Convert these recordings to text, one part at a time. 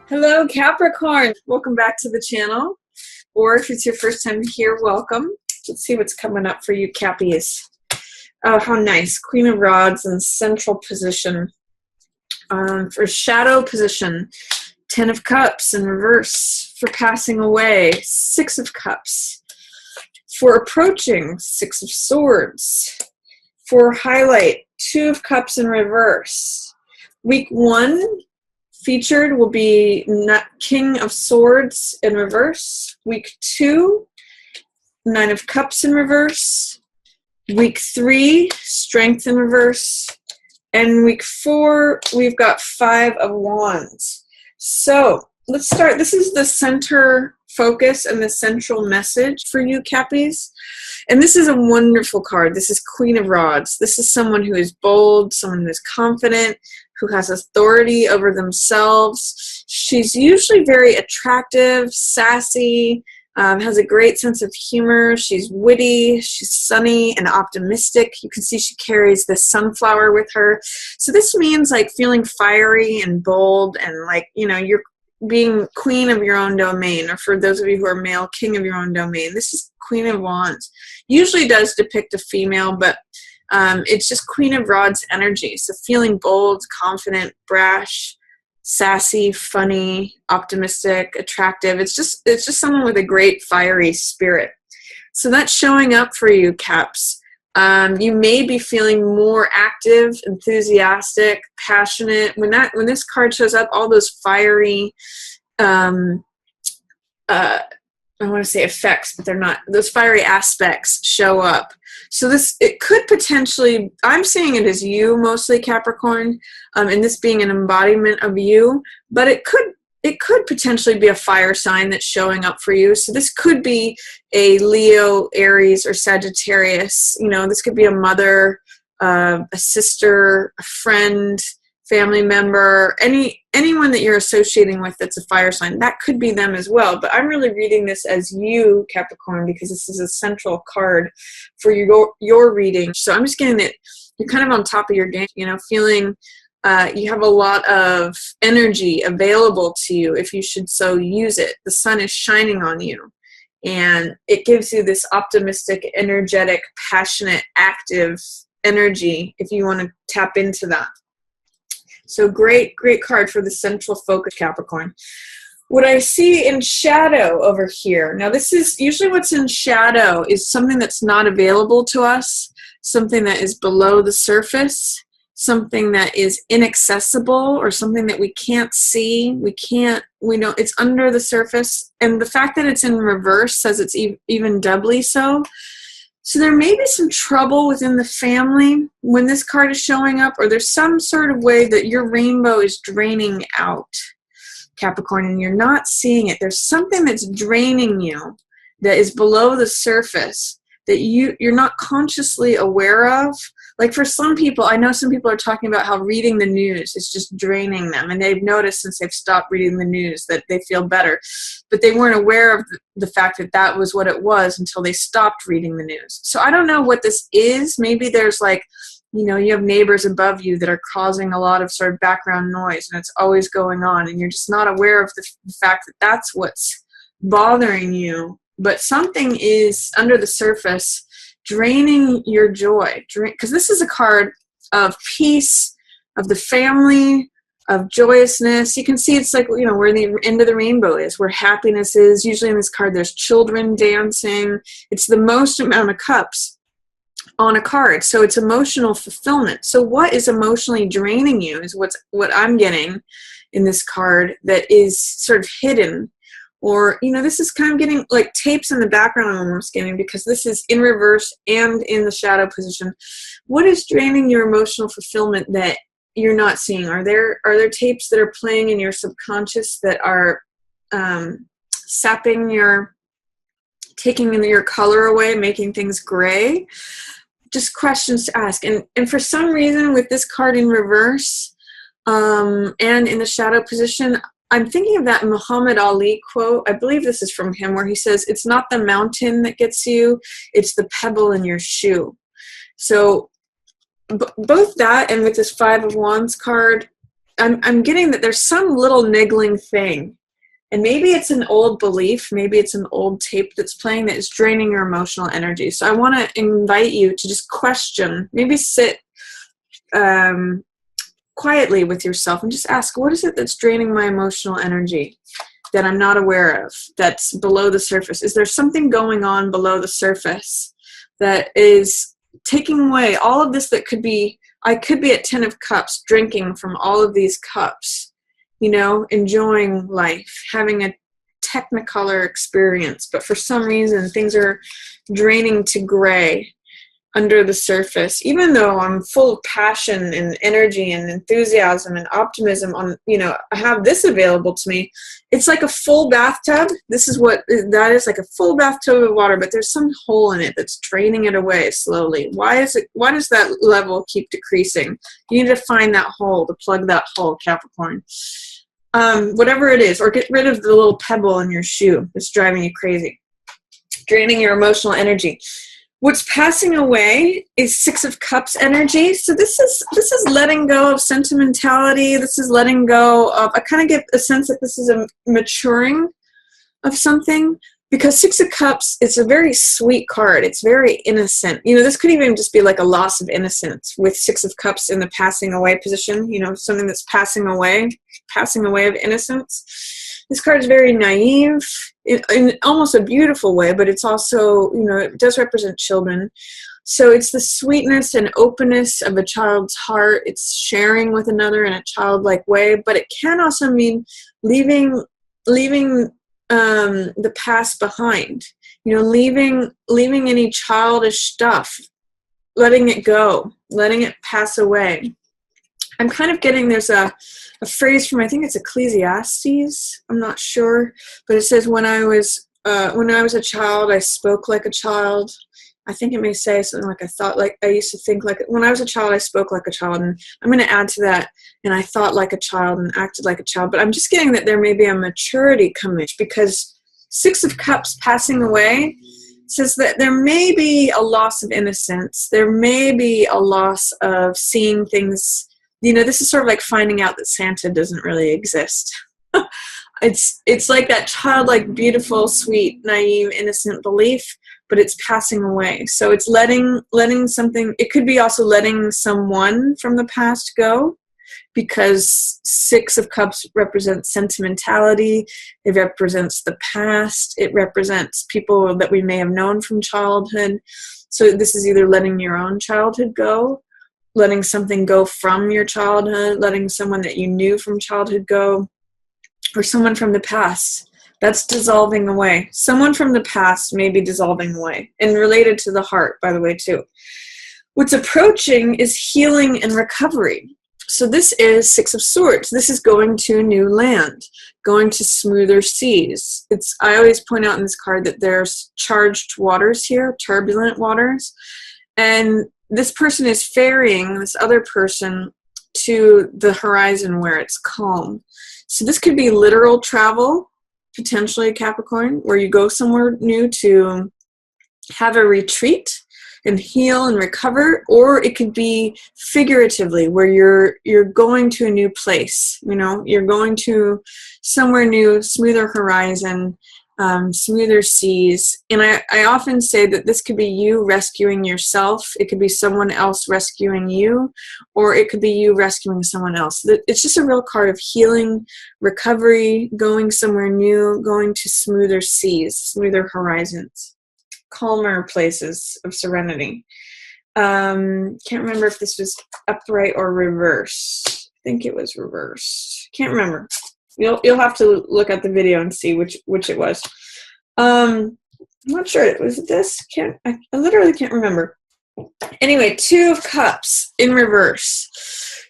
Hello, Capricorn. Welcome back to the channel. Or if it's your first time here, welcome. Let's see what's coming up for you, Cappies. Oh, how nice. Queen of Rods in central position. For shadow position, 10 of Cups in reverse. For passing away, 6 of Cups. For approaching, 6 of Swords. For highlight, 2 of Cups in reverse. Week 1 featured will be King of Swords in reverse. Week 2, 9 of Cups in reverse. Week 3, Strength in reverse. And week 4, we've got 5 of Wands. So let's start. This is the center focus and the central message for you, Cappies. And this is a wonderful card. This is Queen of Rods. This is someone who is bold, someone who is confident, who has authority over themselves. She's usually very attractive, sassy, has a great sense of humor. She's witty, she's sunny and optimistic. You can see she carries the sunflower with her. So this means like feeling fiery and bold and like, you know, you're being queen of your own domain, or for those of you who are male, king of your own domain. This is Queen of Wands. Usually does depict a female, but it's just Queen of Rods energy. So feeling bold, confident, brash, sassy, funny, optimistic, attractive. It's just someone with a great fiery spirit. So that's showing up for you, Caps. You may be feeling more active, enthusiastic, passionate. When this card shows up, all those fiery I want to say effects, but they're not. Those fiery aspects show up. So it could potentially, I'm seeing it as you mostly, Capricorn, and this being an embodiment of you, but it could potentially be a fire sign that's showing up for you. So this could be a Leo, Aries, or Sagittarius. You know, this could be a mother, a sister, a friend, family member, anyone that you're associating with that's a fire sign. That could be them as well. But I'm really reading this as you, Capricorn, because this is a central card for your reading. So I'm just getting that you're kind of on top of your game, you know, feeling you have a lot of energy available to you if you should so use it. The sun is shining on you, and it gives you this optimistic, energetic, passionate, active energy if you want to tap into that. So great card for the central focus, Capricorn. What I see in shadow over here, now this is usually what's in shadow is something that's not available to us, something that is below the surface, something that is inaccessible, or something that we can't see. We know it's under the surface. And the fact that it's in reverse says it's even doubly so. So there may be some trouble within the family when this card is showing up, or there's some sort of way that your rainbow is draining out, Capricorn, and you're not seeing it. There's something that's draining you that is below the surface that you're not consciously aware of. Like for some people, I know some people are talking about how reading the news is just draining them, and they've noticed since they've stopped reading the news that they feel better, but they weren't aware of the fact that that was what it was until they stopped reading the news. So I don't know what this is. Maybe there's like, you know, you have neighbors above you that are causing a lot of sort of background noise, and it's always going on, and you're just not aware of the fact that that's what's bothering you. But something is under the surface draining your joy, because this is a card of peace, of the family, of joyousness. You can see it's like, you know, where the end of the rainbow is, where happiness is. Usually in this card there's children dancing. It's the most amount of cups on a card, so it's emotional fulfillment. So what is emotionally draining you is what I'm getting in this card that is sort of hidden. Or, you know, this is kind of getting like tapes in the background I'm almost getting, because this is in reverse and in the shadow position. What is draining your emotional fulfillment that you're not seeing? Are there tapes that are playing in your subconscious that are taking your color away, making things gray? Just questions to ask. And for some reason with this card in reverse and in the shadow position, I'm thinking of that Muhammad Ali quote. I believe this is from him, where he says, it's not the mountain that gets you, it's the pebble in your shoe. So both that and with this 5 of Wands card, I'm getting that there's some little niggling thing. And maybe it's an old belief, maybe it's an old tape that's playing that is draining your emotional energy. So I want to invite you to just question, maybe sit quietly with yourself and just ask, what is it that's draining my emotional energy that I'm not aware of, that's below the surface? Is there something going on below the surface that is taking away all of this that could be, I could be at 10 of cups, drinking from all of these cups, you know, enjoying life, having a technicolor experience, but for some reason things are draining to gray under the surface, even though I'm full of passion and energy and enthusiasm and optimism on, you know, I have this available to me. It's like a full bathtub. This is what that is, like a full bathtub of water, but there's some hole in it that's draining it away slowly. Why does that level keep decreasing? You need to find that hole, to plug that hole, Capricorn. Whatever it is, or get rid of the little pebble in your shoe that's driving you crazy, draining your emotional energy. What's passing away is 6 of Cups energy. So this is letting go of sentimentality. This is letting go of, I kind of get a sense that this is a maturing of something, because 6 of Cups, it's a very sweet card. It's very innocent. You know, this could even just be like a loss of innocence with 6 of Cups in the passing away position, you know, something that's passing away of innocence. This card is very naive in almost a beautiful way, but it's also, you know, it does represent children. So it's the sweetness and openness of a child's heart. It's sharing with another in a childlike way, but it can also mean leaving the past behind. You know, leaving any childish stuff, letting it go, letting it pass away. I'm kind of getting, there's a phrase from, I think it's Ecclesiastes, I'm not sure, but it says, when I was a child, I spoke like a child. I think it may say something like, I used to think like, when I was a child, I spoke like a child. And I'm going to add to that, and I thought like a child and acted like a child. But I'm just getting that there may be a maturity coming, because 6 of Cups passing away says that there may be a loss of innocence. There may be a loss of seeing things. You know, this is sort of like finding out that Santa doesn't really exist. It's like that childlike, beautiful, sweet, naive, innocent belief, but it's passing away. So it's letting something, it could be also letting someone from the past go, because 6 of Cups represents sentimentality. It represents the past. It represents people that we may have known from childhood. So this is either letting your own childhood go, letting something go from your childhood, letting someone that you knew from childhood go, or someone from the past. That's dissolving away. Someone from the past may be dissolving away, and related to the heart, by the way, too. What's approaching is healing and recovery. So this is 6 of Swords. This is going to a new land, going to smoother seas. I always point out in this card that there's charged waters here, turbulent waters, and this person is ferrying this other person to the horizon where it's calm. So this could be literal travel, potentially, Capricorn, where you go somewhere new to have a retreat and heal and recover, or it could be figuratively, where you're going to a new place. You know, you're going to somewhere new, smoother horizon, smoother seas. And I often say that this could be you rescuing yourself. It could be someone else rescuing you, or it could be you rescuing someone else. It's just a real card of healing, recovery, going somewhere new, going to smoother seas, smoother horizons, calmer places of serenity. Can't remember if this was upright or reverse. I think it was reverse. Can't remember. You'll have to look at the video and see which it was. I'm not sure. Was it this? I literally can't remember. Anyway, 2 of Cups in reverse.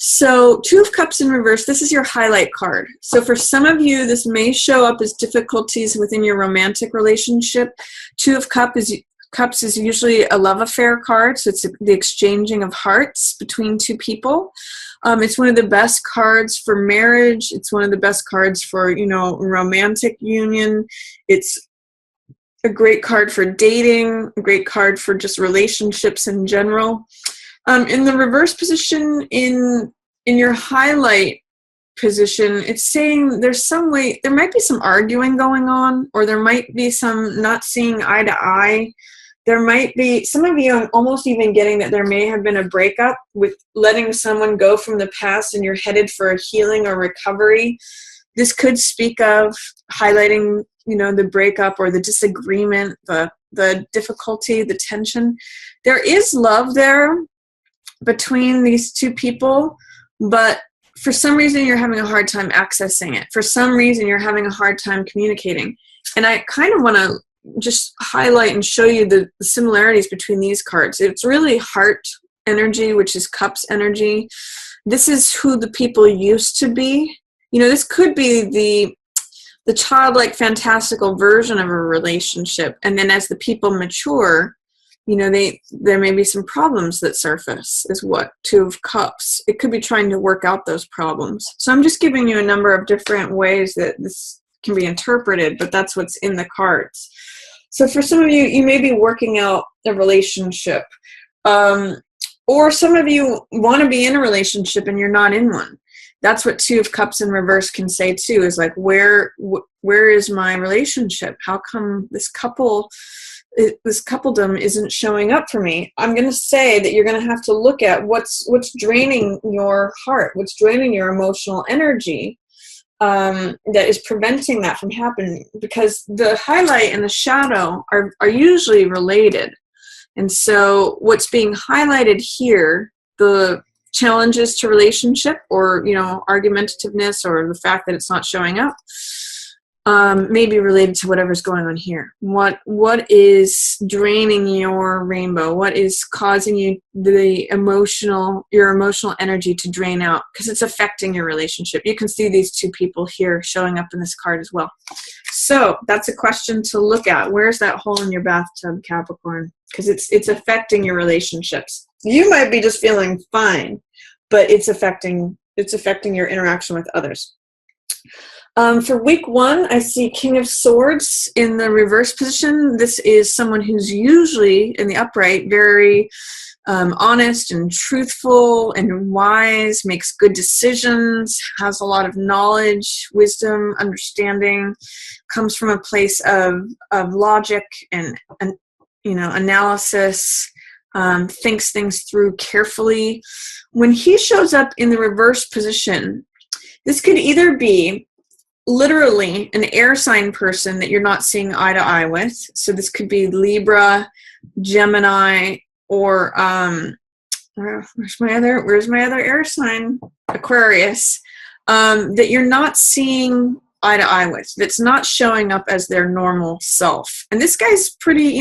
So 2 of Cups in reverse, this is your highlight card. So for some of you, this may show up as difficulties within your romantic relationship. 2 of Cups is usually a love affair card, so it's the exchanging of hearts between 2 people. It's one of the best cards for marriage. It's one of the best cards for, you know, romantic union. It's a great card for dating, a great card for just relationships in general. In the reverse position in your highlight position, it's saying there's some way, there might be some arguing going on, or there might be some not seeing eye to eye. There might be, some of you, I'm almost even getting that there may have been a breakup with letting someone go from the past, and you're headed for a healing or recovery. This could speak of highlighting, the breakup or the disagreement, the difficulty, the tension. There is love there between these two people, but for some reason you're having a hard time accessing it. For some reason you're having a hard time communicating. And I kind of want to just highlight and show you the similarities between these cards. It's really heart energy, which is cups energy. This is who the people used to be. This could be the childlike, fantastical version of a relationship. And then as the people mature, there may be some problems that surface, is what Two of Cups. It could be trying to work out those problems. So I'm just giving you a number of different ways that this can be interpreted, but that's what's in the cards. So for some of you, you may be working out a relationship. Or some of you want to be in a relationship and you're not in one. That's what Two of Cups in reverse can say too, is like, where is my relationship? How come this coupledom isn't showing up for me? I'm going to say that you're going to have to look at what's draining your heart, what's draining your emotional energy, that is preventing that from happening, because the highlight and the shadow are usually related. And so what's being highlighted here, the challenges to relationship, or argumentativeness, or the fact that it's not showing up, may be related to whatever's going on here. What is draining your rainbow? What is causing you your emotional energy to drain out? Because it's affecting your relationship. You can see these two people here showing up in this card as well. So that's a question to look at. Where's that hole in your bathtub, Capricorn? Because it's affecting your relationships. You might be just feeling fine, but it's affecting your interaction with others. For week 1, I see King of Swords in the reverse position. This is someone who's usually in the upright very honest and truthful and wise, makes good decisions, has a lot of knowledge, wisdom, understanding, comes from a place of logic and analysis, thinks things through carefully. When he shows up in the reverse position, this could either be literally an air sign person that you're not seeing eye to eye with. So this could be Libra, Gemini, or where's my other air sign? Aquarius, that you're not seeing eye to eye with, that's not showing up as their normal self. And this guy's pretty,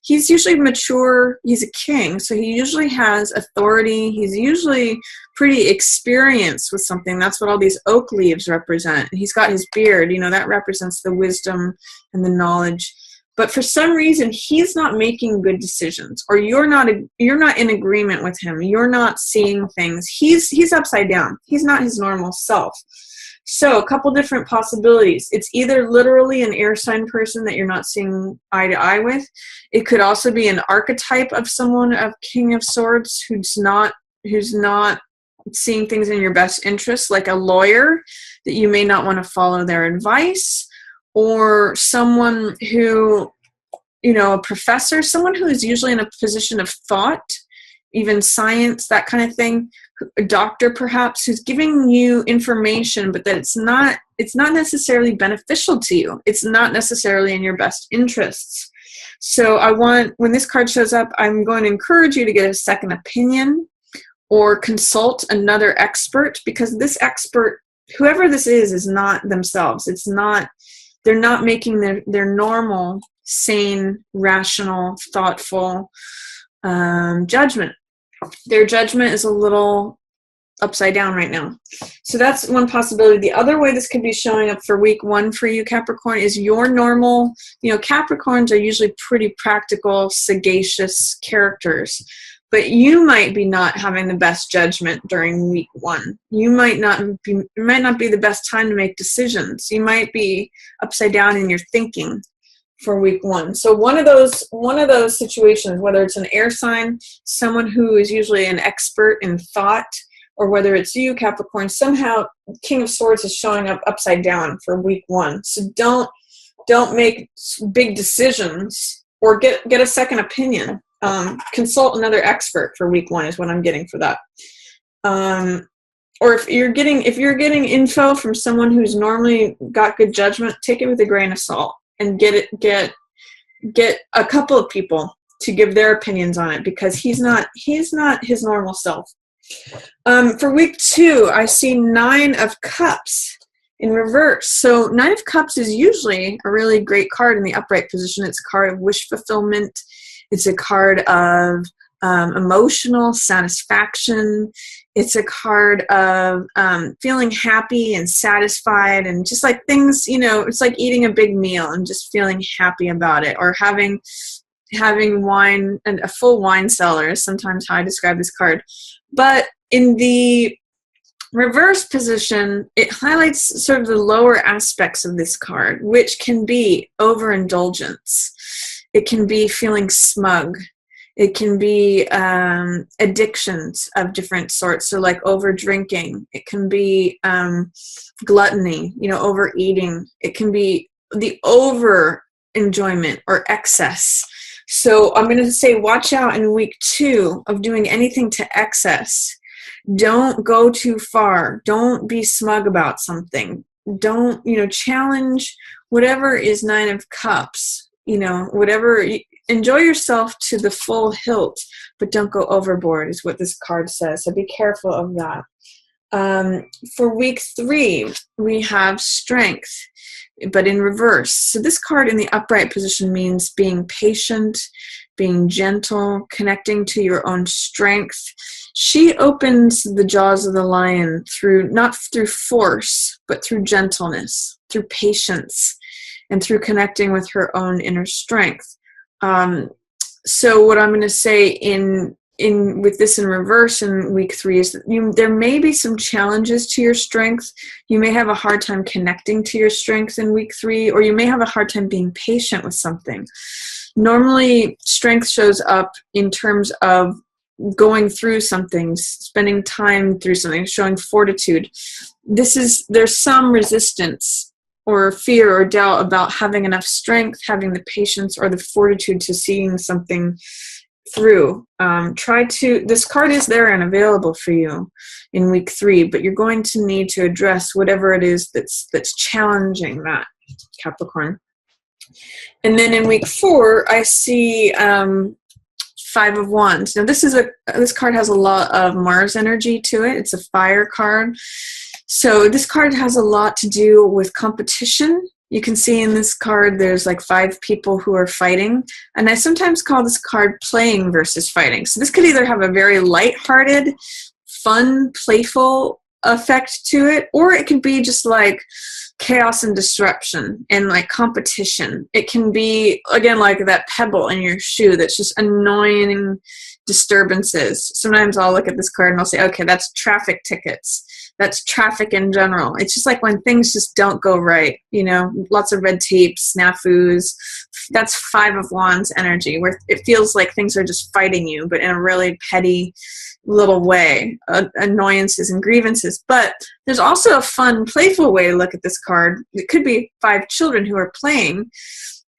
he's usually mature. He's a king, so he usually has authority. He's usually pretty experienced with something. That's what all these oak leaves represent. And he's got his beard, that represents the wisdom and the knowledge. But for some reason, he's not making good decisions, or you're not in agreement with him. You're not seeing things. He's upside down. He's not his normal self. So a couple different possibilities. It's either literally an air sign person that you're not seeing eye to eye with. It could also be an archetype of someone of King of Swords who's not seeing things in your best interest, like a lawyer that you may not want to follow their advice, or someone who, a professor, someone who is usually in a position of thought, even science, that kind of thing, a doctor perhaps, who's giving you information, but that it's not necessarily beneficial to you. It's not necessarily in your best interests. So when this card shows up, I'm going to encourage you to get a second opinion or consult another expert, because this expert, whoever this is not themselves. They're not making their normal, sane, rational, thoughtful judgment. Their judgment is a little upside down right now. So that's one possibility. The other way this could be showing up for week 1 for you, Capricorn, is your normal, Capricorns are usually pretty practical, sagacious characters, but you might be not having the best judgment during week 1. It might not be the best time to make decisions. You might be upside down in your thinking for week 1. So one of those situations, whether it's an air sign, someone who is usually an expert in thought, or whether it's you, Capricorn, somehow King of Swords is showing up upside down for week 1. So don't make big decisions, or get a second opinion. Consult another expert for week 1 is what I'm getting for that. Or if you're getting info from someone who's normally got good judgment, take it with a grain of salt and get a couple of people to give their opinions on it, because he's not his normal self. For week 2, I see 9 of Cups in reverse. So 9 of Cups is usually a really great card in the upright position. It's a card of wish fulfillment. It's a card of emotional satisfaction. It's a card of feeling happy and satisfied, and just like things, it's like eating a big meal and just feeling happy about it, or having wine, and a full wine cellar is sometimes how I describe this card. But in the reverse position, it highlights sort of the lower aspects of this card, which can be overindulgence. It can be feeling smug. It can be addictions of different sorts, so like over drinking. It can be gluttony, overeating. It can be the over enjoyment or excess. So I'm going to say watch out in week 2 of doing anything to excess. Don't go too far. Don't be smug about something. Don't, challenge whatever is 9 of Cups. Whatever, enjoy yourself to the full hilt, but don't go overboard is what this card says. So be careful of that. For week 3, we have Strength, but in reverse. So this card in the upright position means being patient, being gentle, connecting to your own strength. She opens the jaws of the lion not through force, but through gentleness, through patience, and through connecting with her own inner strength. So what I'm going to say with this in reverse in week 3 is that there may be some challenges to your strength. You may have a hard time connecting to your strength in week 3, or you may have a hard time being patient with something. Normally, strength shows up in terms of going through something, spending time through something, showing fortitude. There's some resistance or fear or doubt about having enough strength, having the patience or the fortitude to seeing something through. This card is there and available for you in week 3, but you're going to need to address whatever it is that's challenging that, Capricorn. And then in week 4, I see 5 of Wands. Now this card has a lot of Mars energy to it. It's a fire card. So this card has a lot to do with competition. You can see in this card there's like 5 people who are fighting. And I sometimes call this card playing versus fighting. So this could either have a very lighthearted, fun, playful effect to it, or it could be just like chaos and disruption and like competition. It can be, again, like that pebble in your shoe that's just annoying disturbances. Sometimes I'll look at this card and I'll say, okay, that's traffic tickets. That's traffic in general. It's just like when things just don't go right, lots of red tape, snafus. That's 5 of Wands energy, where it feels like things are just fighting you, but in a really petty little way, annoyances and grievances. But there's also a fun, playful way to look at this card. It could be 5 children who are playing,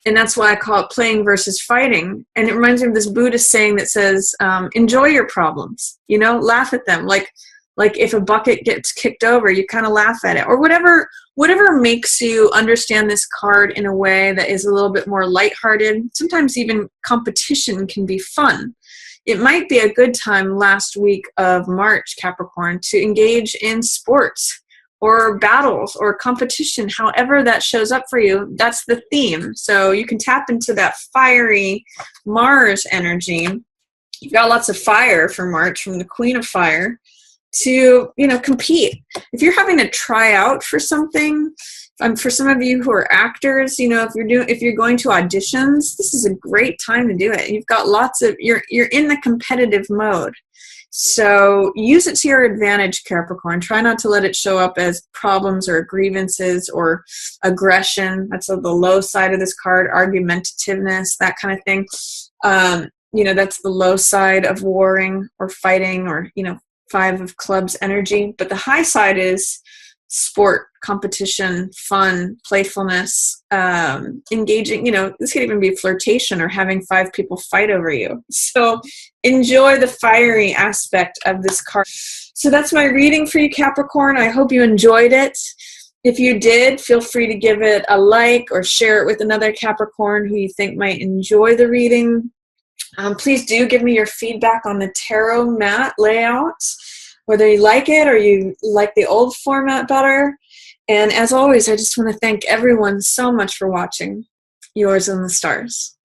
and that's why I call it playing versus fighting. And it reminds me of this Buddhist saying that says, enjoy your problems, laugh at them. Like if a bucket gets kicked over, you kind of laugh at it, or whatever makes you understand this card in a way that is a little bit more lighthearted. Sometimes even competition can be fun. It might be a good time last week of March, Capricorn, to engage in sports or battles or competition, however that shows up for you. That's the theme. So you can tap into that fiery Mars energy. You've got lots of fire for March from the Queen of Fire to, compete. If you're having to try out for something, for some of you who are actors, if you're going to auditions, this is a great time to do it. You've got you're in the competitive mode. So use it to your advantage, Capricorn. Try not to let it show up as problems or grievances or aggression. That's the low side of this card, argumentativeness, that kind of thing. That's the low side of warring or fighting or, Five of Clubs energy. But the high side is sport, competition, fun, playfulness, engaging. This could even be flirtation or having 5 people fight over you. So enjoy the fiery aspect of this card. So that's my reading for you, Capricorn. I hope you enjoyed it. If you did, feel free to give it a like or share it with another Capricorn who you think might enjoy the reading. Please do give me your feedback on the tarot mat layout, whether you like it or you like the old format better. And as always, I just want to thank everyone so much for watching. Yours in the stars.